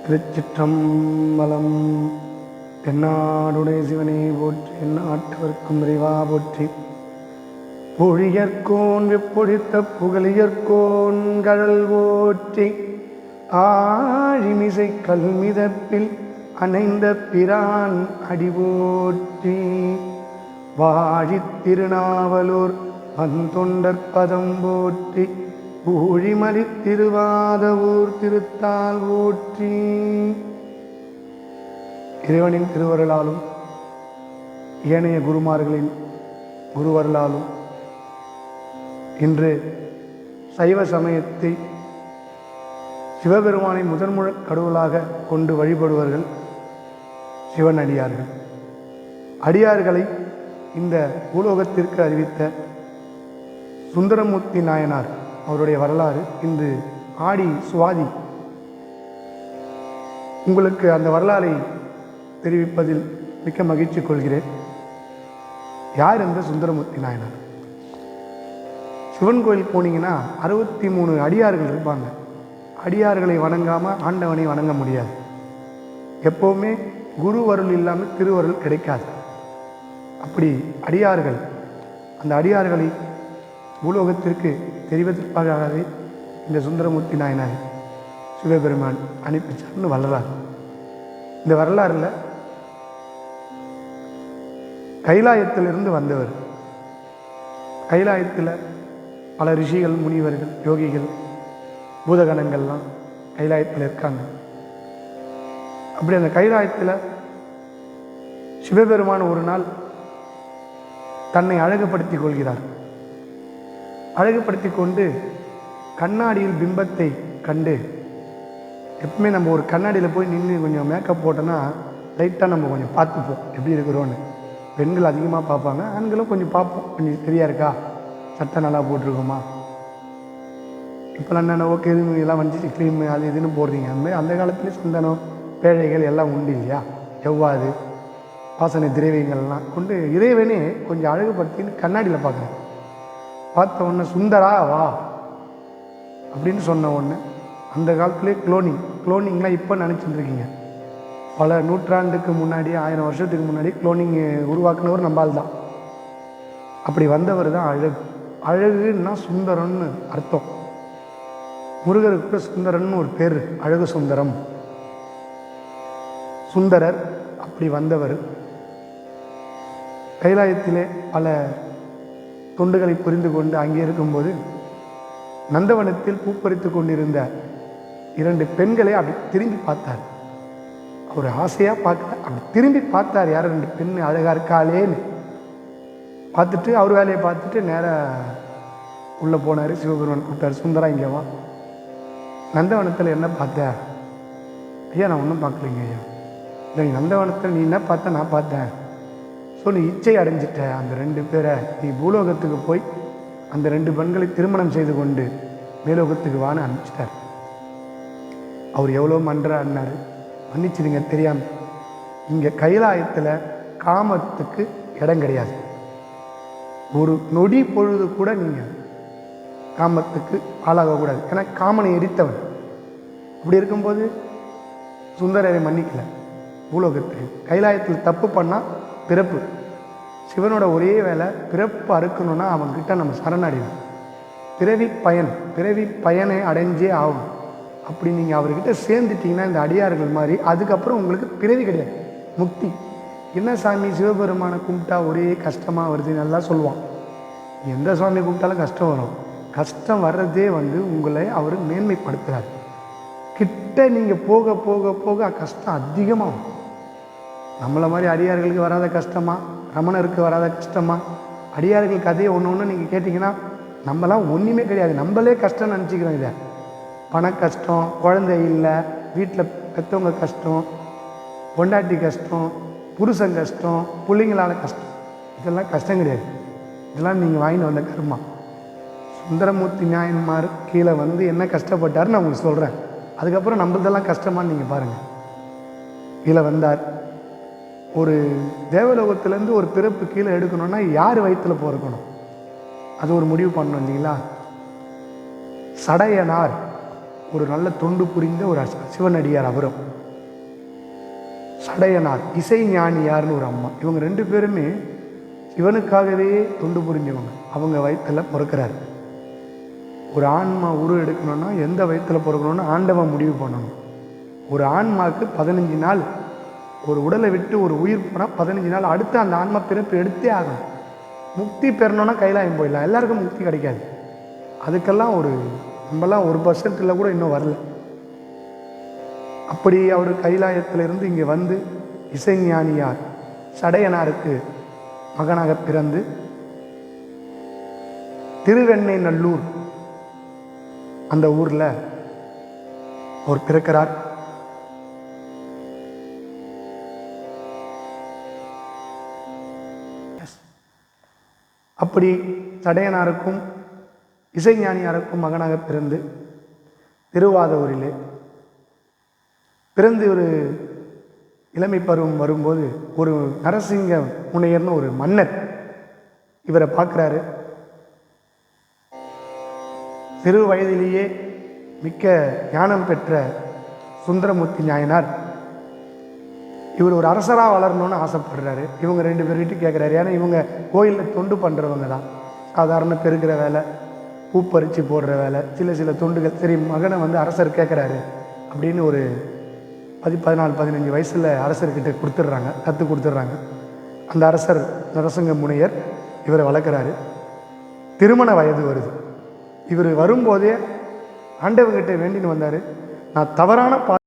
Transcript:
திருச்சிற்றம்பலம். தென்னாடுடைய சிவனே போற்றி, எந்நாட்டவர்க்கும் இறைவா போற்றி. பொழியற்கோன் வெப்பொழித்த புகழியற்கோன் கடல் போற்றி. ஆழிமிசை கல்மிதப்பில் அணைந்த பிரான் அடி போற்றி. வாழித் திருநாவலூர் வந்தொண்டற்பதம் போற்றி. ஊழிமலி திருவாதவூர் திருத்தால் போற்றி. இறைவனின் திருவருளாலும் ஏனைய குருமார்களின் குருவருளாலும் இன்று சைவ சமயத்தை சிவபெருமானை முதன்முழக் கடவுளாக கொண்டு வழிபடுவர்கள் சிவன் அடியார்கள். அடியார்களை இந்த பூலோகத்திற்கு அறிவித்த சுந்தரமூர்த்தி நாயனார் அவருடைய வரலாறு இன்று ஆடி சுவாதி. உங்களுக்கு அந்த வரலாறை தெரிவிப்பதில் மிக்க மகிழ்ச்சி கொள்கிறேன். யார் இந்த சுந்தரமூர்த்தி நாயனார்? சிவன் கோயில் போனீங்கன்னா 63 அடியார்கள் இருப்பாங்க. அடியார்களை வணங்காமல் ஆண்டவனை வணங்க முடியாது. எப்போவுமே குரு அருள் இல்லாமல் திருவருள் கிடைக்காது. அப்படி அடியார்கள், அந்த அடியார்களை பூலோகத்திற்கு தெரிவதற்காகவே இந்த சுந்தரமூர்த்தி நாயனாரை சிவபெருமான் அனுப்பிச்சார்னு வரலாறு. இந்த வரலாறுல கைலாயத்திலிருந்து வந்தவர். கைலாயத்தில் பல ரிஷிகள், முனிவர்கள், யோகிகள், பூதகணங்கள்லாம் கைலாயத்தில் இருக்காங்க. அப்படி அந்த கைலாயத்தில் சிவபெருமான் ஒரு நாள் தன்னை அழகுபடுத்திக் கொள்கிறார். அழகுபடுத்தி கொண்டு கண்ணாடியில் பிம்பத்தை கண்டு, எப்பவுமே நம்ம ஒரு கண்ணாடியில் போய் நின்று கொஞ்சம் மேக்கப் போட்டோன்னா லைட்டாக நம்ம கொஞ்சம் பார்த்துப்போம் எப்படி இருக்கிறோன்னு. பெண்கள் அதிகமாக பார்ப்பாங்க, ஆண்களும் கொஞ்சம் பார்ப்போம், கொஞ்சம் சரியாக இருக்கா, சட்டை நல்லா போட்டிருக்கோமா. இப்போலாம் என்னென்ன ஓகே எல்லாம் வந்துச்சு, க்ரீம் அது இதுன்னு போடுறீங்க. அதுமாதிரி அந்த காலத்துலேயும் சந்தனம், பேழைகள் எல்லாம் உண்டு இல்லையா, எவ்வாறு வாசனை திரவியங்கள்லாம் கொண்டு இறைவனே கொஞ்சம் அழகுபடுத்தின்னு கண்ணாடியில் பார்க்குறேன். பார்த்த உடனே சுந்தரா வா அப்படின்னு சொன்ன உடனே, அந்த காலத்துலேயே குளோனிங்லாம் இப்போ நினச்சிட்டு இருக்கீங்க. பல நூற்றாண்டுக்கு முன்னாடி, 1000 வருஷத்துக்கு முன்னாடி குளோனிங் உருவாக்குனவர் நம்பால் தான். அப்படி வந்தவர் தான் அழகு. அழகுன்னா சுந்தரம்னு அர்த்தம். முருகருக்கு கூட சுந்தரன்னு ஒரு பேர், அழகு சுந்தரம், சுந்தரர். அப்படி வந்தவர் கைலாயத்திலே பல தொண்டுகளை புரிந்து கொண்டு அங்கே இருக்கும்போது நந்தவனத்தில் பூப்பறித்து கொண்டிருந்த 2 பெண்களை அப்படி திரும்பி பார்த்தார். அவர் ஆசையாக பார்க்க அப்படி திரும்பி பார்த்தார். யார் 2 பெண் அழகாக இருக்காளேன்னு பார்த்துட்டு அவர் வேலையை பார்த்துட்டு நேராக உள்ளே போனார். சிவபெருமான் கூப்பிட்டார், சுந்தரா இங்கே வா. நந்தவனத்தில் என்ன பார்த்த? ஐயா நான் ஒன்றும் பார்க்கலைங்க ஐயா. இல்லை, நந்தவனத்தில் நீ என்ன பார்த்த? நான் பார்த்தேன். ஸோ நீ இச்சை அடைஞ்சிட்ட. அந்த 2 பேரை நீ பூலோகத்துக்கு போய் அந்த 2 பெண்களை திருமணம் செய்து கொண்டு மேலோகத்துக்கு வான்னு அனுப்பிச்சிட்டார். அவர் எவ்வளோ மன்றாடினார், மன்னிச்சிடுங்க தெரியாமல். இங்கே கைலாயத்தில் காமத்துக்கு இடம் கிடையாது. ஒரு நொடி பொழுது கூட நீங்கள் காமத்துக்கு ஆளாகக்கூடாது. ஏன்னா காமனை எரித்தவன். அப்படி இருக்கும்போது சுந்தரரை மன்னிக்கலை. பூலோகத்துக்கு கைலாயத்தில் தப்பு பண்ணால் பிறப்பு. சிவனோட ஒரே வேலை பிறப்பு அறுக்கணும்னா அவன்கிட்ட நம்ம சரணடைவோம். பிறவி பயனை அடைஞ்சே ஆகும். அப்படி நீங்கள் அவர்கிட்ட சேர்ந்துட்டிங்கன்னா இந்த அடியார்கள் மாதிரி அதுக்கப்புறம் உங்களுக்கு பிறவி கிடையாது, முக்தி. என்ன சாமி சிவபெருமானை கும்பிட்டா ஒரே கஷ்டமாக வருது நல்லா சொல்லுவான். எந்த சுவாமி கும்பிட்டாலும் கஷ்டம் வரும். கஷ்டம் வர்றதே உங்களை அவர் மேன்மைப்படுத்துகிறார். கிட்ட நீங்கள் போக போக போக கஷ்டம் அதிகமாகும். நம்மளை மாதிரி அடியார்களுக்கு வராத கஷ்டமா, ரமணருக்கு வராத கஷ்டமா? அடியார்கள் கதையை ஒன்று நீங்கள் கேட்டிங்கன்னா நம்மளாம் ஒன்றுமே கிடையாது. நம்மளே கஷ்டம் நினச்சிக்கிறோம். இதை பண கஷ்டம், குழந்தை இல்லை, வீட்டில் பெற்றவங்க கஷ்டம், பொண்டாட்டி கஷ்டம், புருஷன் கஷ்டம், பிள்ளைங்களால கஷ்டம். இதெல்லாம் கஷ்டம் கிடையாது. இதெல்லாம் நீங்கள் வாங்கிட்டு வந்த கர்மா. சுந்தரமூர்த்தி நாயன்மார் கீழே என்ன கஷ்டப்பட்டார்னு நான் உங்களுக்கு சொல்கிறேன். அதுக்கப்புறம் நம்மளதெல்லாம் கஷ்டமானு நீங்கள் பாருங்கள். கீழே வந்தார். ஒரு தேவலோகத்திலேருந்து ஒரு பிறப்பு கீழே எடுக்கணும்னா யார் வயிற்றில் பிறக்கணும், அது ஒரு முடிவு பண்ணணும் இல்லைங்களா? சடையனார் ஒரு நல்ல தொண்டு புரிந்த ஒரு சிவனடியார். அவரும் சடையனார் இசை ஞானியார்னு ஒரு அம்மா. இவங்க 2 பேருமே சிவனுக்காகவே தொண்டு புரிஞ்சவங்க. அவங்க வயிற்றில் பிறக்கிறார். ஒரு ஆன்மா உரு எடுக்கணும்னா எந்த வயிற்றில் பிறக்கணும்னு ஆண்டவன் முடிவு பண்ணணும். ஒரு ஆன்மாவுக்கு 15 நாள், ஒரு உடலை விட்டு ஒரு உயிர் போனால் 15 நாள் அடுத்து அந்த ஆன்மா பிறப்பு எடுத்தே ஆகணும். முக்தி பெறணும்னா கைலாயம் போயிடலாம், எல்லாருக்கும் முக்தி கிடைக்காது. அதுக்கெல்லாம் நம்மலாம் 1% கூட இன்னும் வரல. அப்படி அவர் கைலாயத்திலிருந்து இங்கே வந்து இசைஞானியார் சடையனாருக்கு மகனாக பிறந்து திருவெண்ணை நல்லூர் அந்த ஊரில் அவர் பிறக்கிறார். அப்படி சடையனாருக்கும் இசைஞானியாருக்கும் மகனாக பிறந்து திருவாதூரிலே பிறந்து ஒரு இளமை பருவம் வரும்போது ஒரு நரசிங்க முனையர்னு ஒரு மன்னர் இவரை பார்க்குறாரு. சிறு வயதிலேயே மிக்க ஞானம் பெற்ற சுந்தரமூர்த்தி நாயனார் இவர் ஒரு அரசராக வளரணும்னு ஆசைப்படுறாரு. இவங்க 2 பேர்கிட்ட கேட்குறாரு. ஏன்னா இவங்க கோயிலில் தொண்டு பண்ணுறவங்க தான். சாதாரண பெருக்கிற வேலை, பூ பறித்து போடுற வேலை, சில தொண்டுகள். சரி, மகனை வந்து அரசர் கேட்குறாரு அப்படின்னு ஒரு 14-15 வயசில் அரசர்கிட்ட கொடுத்துட்றாங்க, கற்றுக் கொடுத்துட்றாங்க. அந்த அரசர் நரசிங்க முனையர் இவரை வளர்க்குறாரு. திருமண வயது வருது. இவர் வரும்போதே ஆண்டவங்கிட்ட வேண்டின்னு வந்தார், நான் தவறான